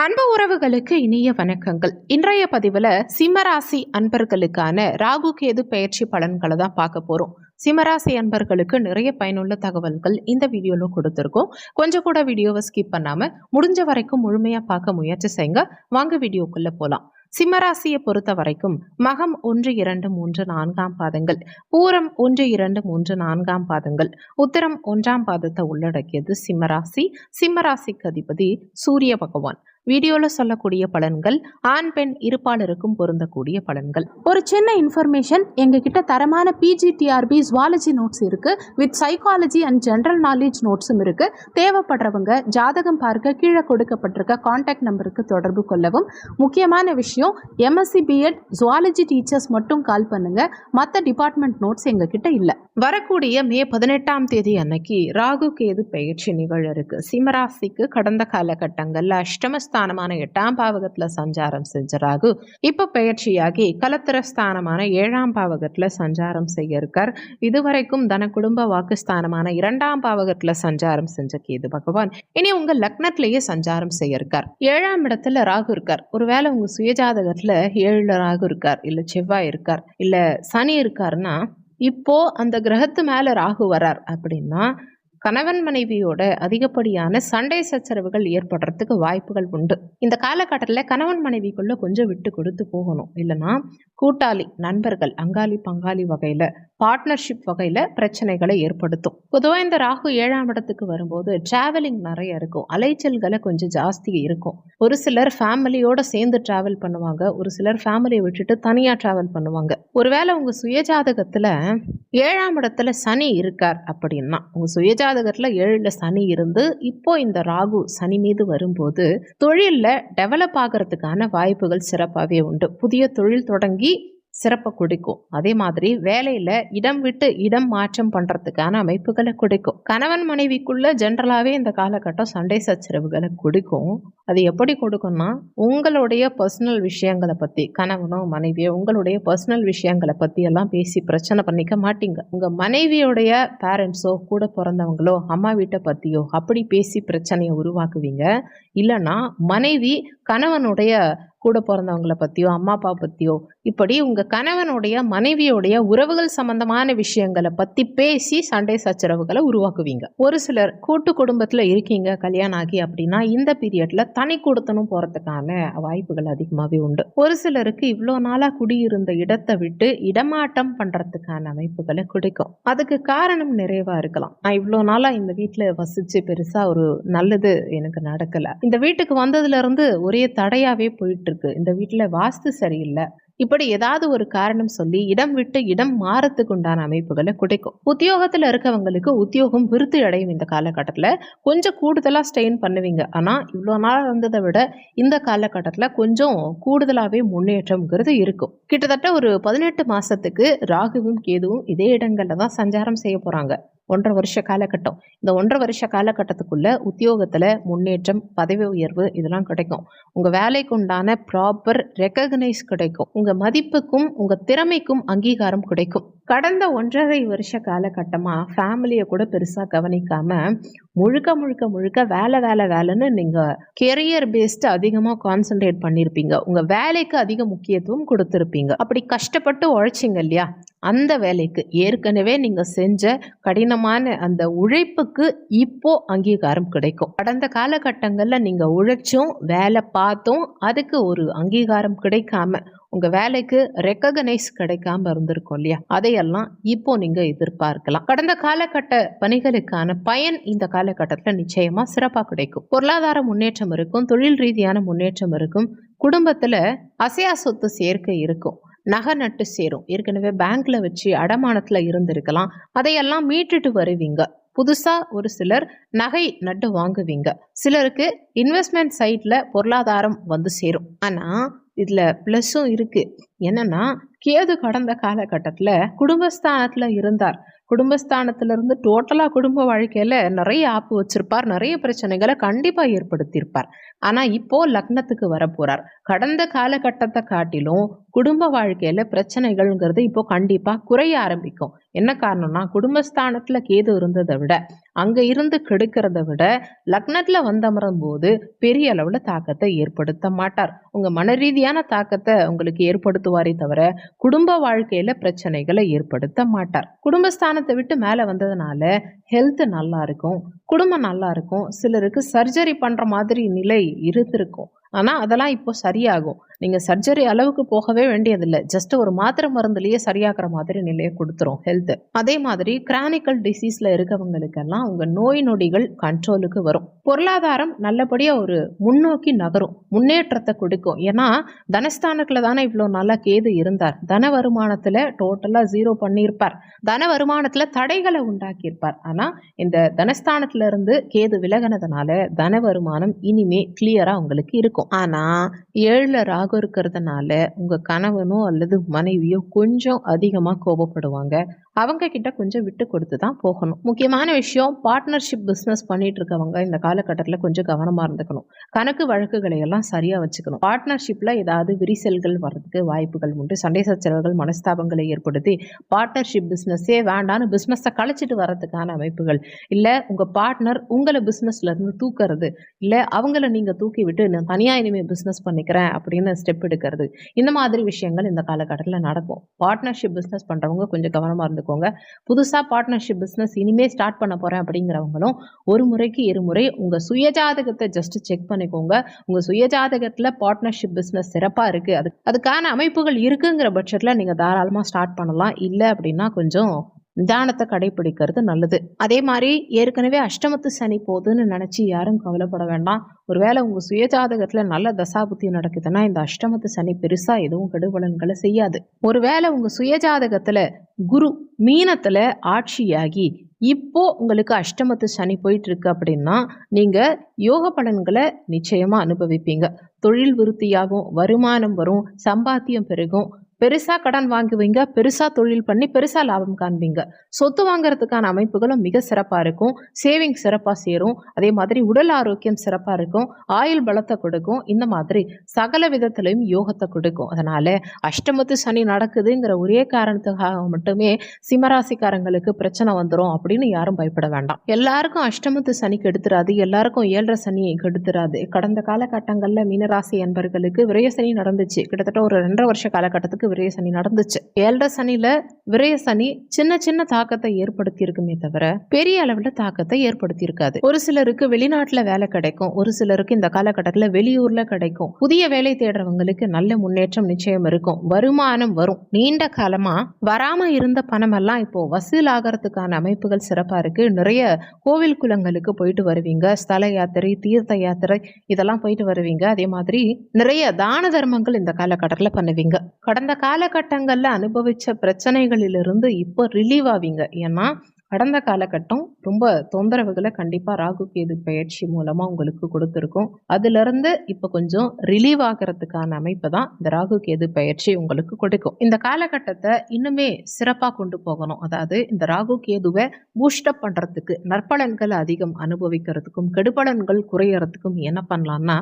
அன்பு உறவுகளுக்கு இனிய வணக்கங்கள். இன்றைய பதிவில் சிம்மராசி அன்பர்களுக்கான ராகு கேது பயிற்சி பலன்களை தான் பார்க்க போறோம். சிம்மராசி அன்பர்களுக்கு நிறைய பயனுள்ள தகவல்கள் இந்த வீடியோல கொடுத்துருக்கோம். கொஞ்சம் கூட வீடியோவை ஸ்கிப் பண்ணாம முடிஞ்ச வரைக்கும் முழுமையா பார்க்க முயற்சி செய்யுங்க. வாங்க வீடியோக்குள்ள போலாம். சிம்மராசியை பொறுத்த வரைக்கும் மகம் 1, 2, 3, 4ஆம் பாதங்கள், பூரம் 1, 2, 3, 4ஆம் பாதங்கள், உத்திரம் 1ஆம் பாதத்தை உள்ளடக்கியது சிம்மராசி. சிம்மராசிக்கு அதிபதி சூரிய பகவான். வீடியோல சொல்லக்கூடிய பலன்கள் ஆண் பெண் இருப்பாளருக்கும் பொருந்தக்கூடிய பலன்கள். ஒரு சின்ன இன்ஃபர்மேஷன், எங்ககிட்ட தரமான பிஜிடிஆர்பி ஜுவாலஜி நோட்ஸ் இருக்கு, with psychology and general knowledge நோட்ஸும் இருக்கு. தேவைப்படுறவங்க ஜாதகம் பார்க்க கீழே கொடுக்கப்பட்டிருக்க கான்டாக்ட் நம்பருக்கு தொடர்பு கொள்ளவும். முக்கியமான விஷயம், எம்எஸ்சி பிஎட் ஜுவாலஜி டீச்சர்ஸ் மட்டும் கால் பண்ணுங்க, மற்ற டிபார்ட்மெண்ட் நோட்ஸ் எங்ககிட்ட இல்லை. வரக்கூடிய மே 18ஆம் தேதி அன்னைக்கு ராகு கேது பயிற்சி நிகழ இருக்கு. சிம்மராசிக்கு கடந்த காலகட்டங்கள்ல அஷ்டமஸ்தானமான 8ஆம் பாவகத்துல சஞ்சாரம் செஞ்ச ராகு இப்ப பயிற்சியாகி கலத்திரஸ்தானமான 7ஆம் பாவகத்துல சஞ்சாரம் செய்ய இருக்கார். இதுவரைக்கும் தன குடும்ப வாக்குஸ்தானமான 2ஆம் பாவகத்துல சஞ்சாரம் செஞ்ச கேது பகவான் இனி உங்க லக்னத்திலேயே சஞ்சாரம் செய்ய இருக்கார். 7ஆம் இடத்துல ராகு இருக்கார். ஒருவேளை உங்க சுயஜாதகத்துல 7ல ராகு இருக்கார், இல்ல செவ்வாய் இருக்கார், இல்ல சனி இருக்காருன்னா இப்போ அந்த கிரகத்து மேல ராகு வரார் அப்படின்னா கணவன் மனைவியோட அதிகப்படியான சண்டை சச்சரவுகள் ஏற்படுறதுக்கு வாய்ப்புகள் உண்டு. இந்த காலகட்டத்தில் கணவன் மனைவிக்குள்ள கொஞ்சம் விட்டு கொடுத்து போகணும். இல்லைன்னா கூட்டாளி, நண்பர்கள், அங்காளி பங்காளி வகையில், பார்ட்னர்ஷிப் வகையில் பிரச்சனைகளை ஏற்படுத்தும். பொதுவாக இந்த ராகு 7ஆம் இடத்துக்கு வரும்போது டிராவலிங் நிறைய இருக்கும், அலைச்சல்களை கொஞ்சம் ஜாஸ்தி இருக்கும். ஒரு சிலர் ஃபேமிலியோட சேர்ந்து டிராவல் பண்ணுவாங்க, ஒரு சிலர் ஃபேமிலியை விட்டுட்டு தனியாக டிராவல் பண்ணுவாங்க. ஒருவேளை உங்கள் சுயஜாதகத்தில் 7ஆம் இடத்துல சனி இருக்கார் அப்படின்னா, உங்கள் சுயஜாதகத்தில் 7ல் சனி இருந்து இப்போ இந்த ராகு சனி மீது வரும்போது தொழிலில் டெவலப் ஆகிறதுக்கான வாய்ப்புகள் சிறப்பாகவே உண்டு. புதிய தொழில் தொடங்கி சிறப்பை கொடுக்கும். அதே மாதிரி வேலையில இடம் விட்டு இடம் மாற்றம் பண்றதுக்கான அமைப்புகளை கொடுக்கும். கணவன் மனைவிக்குள்ள ஜென்ரலாவே இந்த காலகட்டம் சண்டை சச்சரவுகளை கொடுக்கும். அது எப்படி கொடுக்கும்னா, உங்களுடைய பர்சனல் விஷயங்களை பத்தி, கணவனோ மனைவியோ உங்களுடைய பர்சனல் விஷயங்களை பத்தி எல்லாம் பேசி பிரச்சனை பண்ணிக்க மாட்டீங்க. உங்க மனைவியோடைய பேரண்ட்ஸோ, கூட பிறந்தவங்களோ, அம்மா வீட்டை பத்தியோ அப்படி பேசி பிரச்சனையை உருவாக்குவீங்க. இல்லைன்னா மனைவி கணவனுடைய கூட பிறந்தவங்களை பற்றியோ, அம்மா அப்பா பற்றியோ, இப்படி உங்கள் கணவனுடைய மனைவியோடைய உறவுகள் சம்பந்தமான விஷயங்களை பற்றி பேசி சண்டை சச்சரவுகளை உருவாக்குவீங்க. ஒரு சிலர் கூட்டு குடும்பத்தில் இருக்கீங்க கல்யாணம் ஆகி அப்படின்னா இந்த பீரியட்ல தனி கொடுத்தனும் போகிறதுக்கான வாய்ப்புகள் அதிகமாகவே உண்டு. ஒரு சிலருக்கு இவ்வளோ நாளாக குடியிருந்த இடத்தை விட்டு இடமாட்டம் பண்ணுறதுக்கான அமைப்புகளை கொடுக்கும். அதுக்கு காரணம் நிறைவா இருக்கலாம். நான் இவ்வளோ நாளாக இந்த வீட்டில் வசிச்சு பெருசாக ஒரு நல்லது எனக்கு நடக்கலை, இந்த வீட்டுக்கு வந்ததுல இருந்து ஒரே தடையாவே போயிட்டு இருக்கு, இந்த வீட்டுல வாஸ்து சரியில்லை, இப்படி ஏதாவது ஒரு காரணம் சொல்லி இடம் விட்டு இடம் மாறத்துக்கு உண்டான அமைப்புகளை கொடுக்கும். உத்தியோகத்துல இருக்கவங்களுக்கு உத்தியோகம் விருத்தி அடையும். இந்த காலகட்டத்துல கொஞ்சம் கூடுதலா ஸ்ட்ரெயின் பண்ணுவீங்க. ஆனா இவ்வளவு நாள் இருந்ததை விட இந்த காலகட்டத்துல கொஞ்சம் கூடுதலாவே முன்னேற்றம்ங்கிறது இருக்கும். கிட்டத்தட்ட ஒரு 18 மாசத்துக்கு ராகுவும் கேதுவும் இதே இடங்கள்ல தான் சஞ்சாரம் செய்ய போறாங்க. 1.5 வருஷ காலகட்டம். இந்த 1.5 வருஷ காலகட்டத்துக்குள்ள உத்தியோகத்துல முன்னேற்றம், பதவி உயர்வு இதெல்லாம் கிடைக்கும். உங்க வேலைக்கு உண்டான ப்ராப்பர் ரெகக்னைஸ் கிடைக்கும். உங்க மதிப்புக்கும் உங்க திறமைக்கும் அங்கீகாரம் கிடைக்கும். கடந்த 1.5 வருஷ காலகட்டமா ஃபேமிலியை கூட பெருசா கவனிக்காம முழுக்க முழுக்க முழுக்க வேலைன்னு நீங்க கெரியர் பேஸ்ட் அதிகமா கான்சென்ட்ரேட் பண்ணிருப்பீங்க. உங்க வேலைக்கு அதிக முக்கியத்துவம் கொடுத்திருப்பீங்க. அப்படி கஷ்டப்பட்டு உழைச்சிங்க இல்லையா, அந்த வேலைக்கு ஏற்கனவே நீங்க செஞ்ச கடினமான அந்த உழைப்புக்கு இப்போ அங்கீகாரம் கிடைக்கும். கடந்த காலகட்டங்கள்ல நீங்க உழைச்சும் வேலை பார்த்தும் அதுக்கு ஒரு அங்கீகாரம் கிடைக்காம, உங்க வேலைக்கு ரெகக்னைஸ் கிடைக்காம இருந்திருக்கும் இல்லையா, அதையெல்லாம் இப்போ நீங்க எதிர்பார்க்கலாம். கடந்த காலகட்ட பணிகளுக்கான பயன் இந்த காலகட்டத்துல நிச்சயமா சிறப்பா கிடைக்கும். பொருளாதார முன்னேற்றம் இருக்கும், தொழில் ரீதியான முன்னேற்றம் இருக்கும், குடும்பத்துல அசையா சொத்து சேர்க்கை இருக்கும், நகை நட்டு சேரும். ஏற்கனவே பேங்க்ல வச்சு அடமானத்துல இருந்திருக்கலாம், அதையெல்லாம் மீட்டுட்டு வருவீங்க. புதுசா ஒரு சிலர் நகை நட்டு வாங்குவீங்க. சிலருக்கு இன்வெஸ்ட்மெண்ட் சைட்ல பொருளாதாரம் வந்து சேரும். ஆனா இதுல பிளஸும் இருக்கு. என்னன்னா, கேது கடந்த காலகட்டத்துல குடும்பஸ்தானத்துல இருந்தார். குடும்பஸ்தானத்துல இருந்து டோட்டலா குடும்ப வாழ்க்கையில நிறைய ஆப்பு வச்சிருப்பார், நிறைய பிரச்சனைகளை கண்டிப்பா ஏற்படுத்தியிருப்பார். ஆனா இப்போ லக்னத்துக்கு வரப்போறார். கடந்த காலகட்டத்தை காட்டிலும் குடும்ப வாழ்க்கையில பிரச்சனைகள்ங்கிறது இப்போ கண்டிப்பா குறைய ஆரம்பிக்கும். என்ன காரணம்னா, குடும்பஸ்தானத்துல கேது இருந்ததை விட அங்க இருந்து கெடுக்கிறத விட லக்னத்துல வந்தமரும் போது பெரிய அளவுல தாக்கத்தை ஏற்படுத்த மாட்டார். உங்க மனரீதியான தாக்கத்தை உங்களுக்கு ஏற்படுத்துவாரே தவிர குடும்ப வாழ்க்கையில பிரச்சனைகளை ஏற்படுத்த மாட்டார். குடும்பஸ்தானத்தை விட்டு மேல வந்ததுனால ஹெல்த் நல்லா இருக்கும், குடும்பம் நல்லா இருக்கும். சிலருக்கு சர்ஜரி பண்ற மாதிரி நிலை இருந்திருக்கும். ஆனா அதெல்லாம் இப்போ சரியாகும். நீங்க சர்ஜரி அளவுக்கு போகவே வேண்டியதில்லை. ஜஸ்ட் ஒரு மாத்திரை மருந்துலயே சரியாக்குற மாதிரி நிலையை கொடுத்துரும் ஹெல்த். அதே மாதிரி கிரானிக்கல் டிசீஸ்ல இருக்கவங்களுக்கெல்லாம் உங்க நோய் நொடிகள் கண்ட்ரோலுக்கு வரும். பொருளாதாரம் நல்லபடியா ஒரு முன்னோக்கி நகரும், முன்னேற்றத்தை கொடுக்கும். ஏன்னா தனஸ்தானத்துல தானே இவ்வளவு நாளா கேது இருந்தார். தன வருமானத்துல டோட்டலா 0 பண்ணியிருப்பார். தன வருமானத்துல தடைகளை உண்டாக்கியிருப்பார். ஆனா இந்த தனஸ்தானத்துல இருந்து கேது விலகினதுனால தன வருமானம் இனிமே கிளியரா உங்களுக்கு இருக்கும். ஆனா 7ல ராகு இருக்கிறதுனால உங்க கணவனோ அல்லது மனைவியோ கொஞ்சம் அதிகமா கோபப்படுவாங்க. அவங்க கிட்ட கொஞ்சம் விட்டு கொடுத்து தான் போகணும். முக்கியமான விஷயம், பார்ட்னர்ஷிப் பிஸ்னஸ் பண்ணிட்டு இருக்கவங்க இந்த காலகட்டத்தில் கொஞ்சம் கவனமா இருந்துக்கணும். கணக்கு வழக்குகளை எல்லாம் சரியா வச்சுக்கணும். பார்ட்னர்ஷிப்ல ஏதாவது விரிசல்கள் வர்றதுக்கு வாய்ப்புகள் உண்டு. சண்டை சச்சரவுகள், மனஸ்தாபங்களை ஏற்படுத்தி பார்ட்னர்ஷிப் பிஸ்னஸே வேண்டான்னு பிஸ்னஸை கழிச்சிட்டு வர்றதுக்கான அமைப்புகள், இல்ல உங்க பார்ட்னர் உங்களை பிஸ்னஸ்ல இருந்து தூக்குறது, இல்ல அவங்கள நீங்க தூக்கி விட்டு நான் தனியா இனிமே பிஸ்னஸ் பண்ணிக்கிறேன் அப்படின்னு ஸ்டெப் எடுக்கிறது, இந்த மாதிரி விஷயங்கள் இந்த காலகட்டத்தில் நடக்கும். பார்ட்னர்ஷிப் பிஸ்னஸ் பண்றவங்க கொஞ்சம் கவனமா இருந்துக்கோங்க. புதுசா பார்ட்னர்ஷிப் பிஸ்னஸ் இனிமே ஸ்டார்ட் பண்ண போறேன் அப்படிங்கிறவங்களும் ஒரு முறைக்கு இருமுறை உங்க சுயஜாதகத்தை ஜஸ்ட் செக் பண்ணிக்கோங்க. உங்க சுயஜாதகத்துல பார்ட்னர்ஷிப் பிஸ்னஸ் சிறப்பா இருக்கு, அதுக்கான அமைப்புகள் இருக்குங்கிற பட்சத்துல நீங்க தாராளமா ஸ்டார்ட் பண்ணலாம். இல்லை அப்படின்னா கொஞ்சம் நிதானத்தை கடைபிடிக்கிறது நல்லது. அதே மாதிரி ஏற்கனவே அஷ்டமத்து சனி போகுதுன்னு நினைச்சு யாரும் கவலைப்பட வேண்டாம். ஒருவேளை உங்க சுயஜாதகத்துல நல்ல தசாபுத்தி நடக்குதுன்னா இந்த அஷ்டமத்து சனி பெருசா எதுவும் கெடுபலன்களை செய்யாது. ஒருவேளை உங்க சுயஜாதகத்துல குரு மீனத்துல ஆட்சியாகி இப்போ உங்களுக்கு அஷ்டமத்து சனி போயிட்டு இருக்கு அப்படின்னா நீங்க யோக பலன்களை நிச்சயமா அனுபவிப்பீங்க. தொழில் விருத்தியாகும், வருமானம் வரும், சம்பாத்தியம் பெருகும், பெருசா கடன் வாங்குவீங்க, பெருசா தொழில் பண்ணி பெருசா லாபம் காண்பீங்க. சொத்து வாங்குறதுக்கான அமைப்புகளும் மிக சிறப்பா இருக்கும். சேவிங் சிறப்பா சேரும். அதே மாதிரி உடல் ஆரோக்கியம் சிறப்பா இருக்கும். ஆயுள் பலத்தை கொடுக்கும். இந்த மாதிரி சகல விதத்திலையும் யோகத்தை கொடுக்கும். அதனால அஷ்டமத்து சனி நடக்குதுங்கிற ஒரே காரணத்துக்காக மட்டுமே சிம்மராசிக்காரங்களுக்கு பிரச்சனை வந்துடும் அப்படின்னு யாரும் பயப்பட வேண்டாம். எல்லாருக்கும் அஷ்டமத்து சனி கெடுத்துறாது, எல்லாருக்கும் 7.5 சனியை கெடுத்துறாது. கடந்த காலகட்டங்கள்ல மீனராசி என்பர்களுக்கு விரய சனி நடந்துச்சு. கிட்டத்தட்ட ஒரு 2.5 வருஷ காலகட்டத்துக்கு விரய சனி நடந்துச்சு. 7.5 சனியில விரய சனி சின்ன சின்ன தாக்கத்தை ஏற்படுத்தி இருக்குமே தவிர பெரிய அளவுல தாக்கத்தை ஏற்படுத்தி இருக்காது. ஒரு சிலருக்கு வெளிநாட்டுல வேலை கிடைக்கும், ஒரு சிலருக்கு இந்த காலகட்டத்துல வெளியூர்ல கிடைக்கும். புதிய வேலை தேடுறவங்களுக்கு நல்ல முன்னேற்றம் நிச்சயம் இருக்கும். வருமானம் வரும். நீண்ட காலமா வராம இருந்த பணம் எல்லாம் இப்போ வசூல் ஆகிறதுக்கான அமைப்புகள் சிறப்பா இருக்கு. நிறைய கோவில் குளங்களுக்கு போயிட்டு வருவீங்க. ஸ்தல யாத்திரை, தீர்த்த யாத்திரை இதெல்லாம் போயிட்டு வருவீங்க. அதே மாதிரி நிறைய தான தர்மங்கள் இந்த காலகட்டத்துல பண்ணுவீங்க. கடந்த காலகட்டங்கள்ல அனுபவிச்ச பிரச்சனைகளிலிருந்து இப்போ ரிலீவ் ஆவீங்க. ஏன்னா கடந்த காலகட்டம் ரொம்ப தொந்தரவுகளை கண்டிப்பா ராகு கேது பயிற்சி மூலமா உங்களுக்கு கொடுத்துருக்கும். அதுல இருந்து இப்ப கொஞ்சம் ரிலீவ் ஆகிறதுக்கான அமைப்பு தான் இந்த ராகு கேது பயிற்சி உங்களுக்கு கொடுக்கும். இந்த காலகட்டத்தை இன்னுமே சிறப்பா கொண்டு போகணும். அதாவது இந்த ராகு கேதுவை பூஸ்டப் பண்றதுக்கு, நற்பலன்கள் அதிகம் அனுபவிக்கிறதுக்கும் கெடுபலன்கள் குறையறதுக்கும் என்ன பண்ணலாம்னா,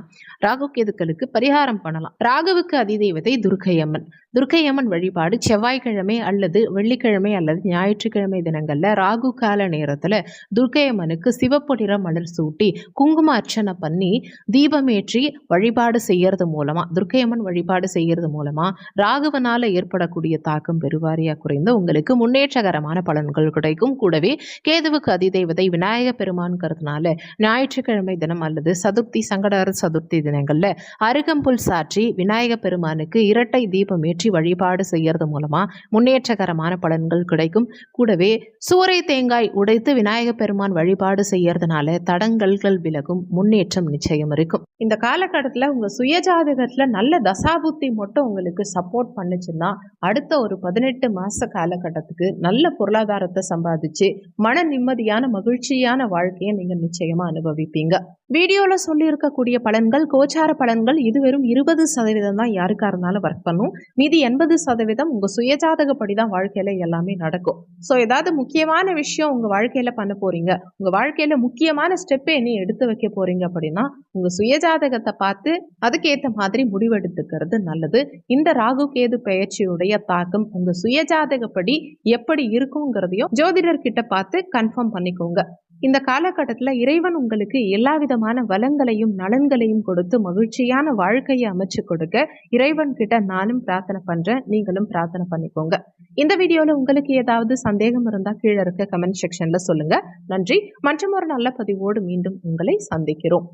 ராகு கேதுக்களுக்கு பரிகாரம் பண்ணலாம். ராகுவுக்கு அதிதெய்வத்தை துர்க்கையம்மன். துர்க்கையம்மன் வழிபாடு செவ்வாய்க்கிழமை அல்லது வெள்ளிக்கிழமை அல்லது ஞாயிற்றுக்கிழமை தினங்கள்ல ராகு கால நேரத்துல துர்க்கையம்மனுக்கு சிவப்பு நிற மலர் சூட்டி குங்கும அர்ச்சனை பண்ணி தீபமேற்றி வழிபாடு செய்யறது மூலமா, துர்க்கையம்மன் வழிபாடு செய்யறது மூலமா ராகுவனால ஏற்படக்கூடிய தாக்கம் பெருவாரியா குறைந்து உங்களுக்கு முன்னேற்றகரமான பலன்கள் கிடைக்கும். கூடவே கேதுவுக்கு அதிதெய்வத்தை விநாயக பெருமான்கிறதுனால ஞாயிற்றுக்கிழமை தினம் அல்லது சதுர்த்தி, சங்கடஹர சதுர்த்தி தினங்கள்ல அருகம்புல் சாற்றி விநாயக பெருமானுக்கு இரட்டை தீபம் ஏற்றி வழிபாடு செய்யறது மூலமா முன்னேற்றகரமான பலன்கள் கிடைக்கும். கூடவே சூறை தேங்காய் உடைத்து விநாயக பெருமான் வழிபாடு செய்யறதுனால தடங்கல்கள் விலகும், முன்னேற்றம் நிச்சயம் இருக்கும். இந்த காலகட்டத்தில் உங்க சுயஜாதகத்துல நல்ல தசாபுத்தி மட்டும் உங்களுக்கு சப்போர்ட் பண்ணுச்சுன்னா அடுத்த ஒரு 18 மாச காலகட்டத்துக்கு நல்ல பொருளாதாரத்தை சம்பாதிச்சு மன நிம்மதியான மகிழ்ச்சியான வாழ்க்கையை நீங்க நிச்சயமா அனுபவிப்பீங்க. வீடியோல சொல்லி இருக்கக்கூடிய பலன்கள் கோச்சார பலன்கள் இது வெறும் 20% தான் யாருக்கா இருந்தாலும் ஒர்க் பண்ணும். மீதி 80% உங்க சுயஜாதகப்படி தான் வாழ்க்கையில எல்லாமே நடக்கும். ஸோ ஏதாவது முக்கியமான விஷயம் உங்க வாழ்க்கையில பண்ண போறீங்க, உங்க வாழ்க்கையில முக்கியமான ஸ்டெப்பை என்ன எடுத்து வைக்க போறீங்க அப்படின்னா உங்க சுயஜாதகத்தை பார்த்து அதுக்கேற்ற மாதிரி முடிவெடுத்துக்கிறது நல்லது. இந்த ராகு கேது பெயர்ச்சியுடைய தாக்கம் உங்க சுயஜாதகப்படி எப்படி இருக்குங்கிறதையும் ஜோதிடர்கிட்ட பார்த்து கன்ஃபார்ம் பண்ணிக்கோங்க. இந்த காலகட்டத்தில் இறைவன் உங்களுக்கு எல்லா விதமான வளங்களையும் நலன்களையும் கொடுத்து மகிழ்ச்சியான வாழ்க்கையை அமைச்சு கொடுக்க இறைவன் கிட்ட நானும் பிரார்த்தனை பண்றேன், நீங்களும் பிரார்த்தனை பண்ணிக்கோங்க. இந்த வீடியோல உங்களுக்கு ஏதாவது சந்தேகம் இருந்தா கீழே இருக்க கமெண்ட் செக்ஷன்ல சொல்லுங்க. நன்றி. மற்றும் ஒரு நல்ல பதிவோடு மீண்டும் உங்களை சந்திக்கிறோம்.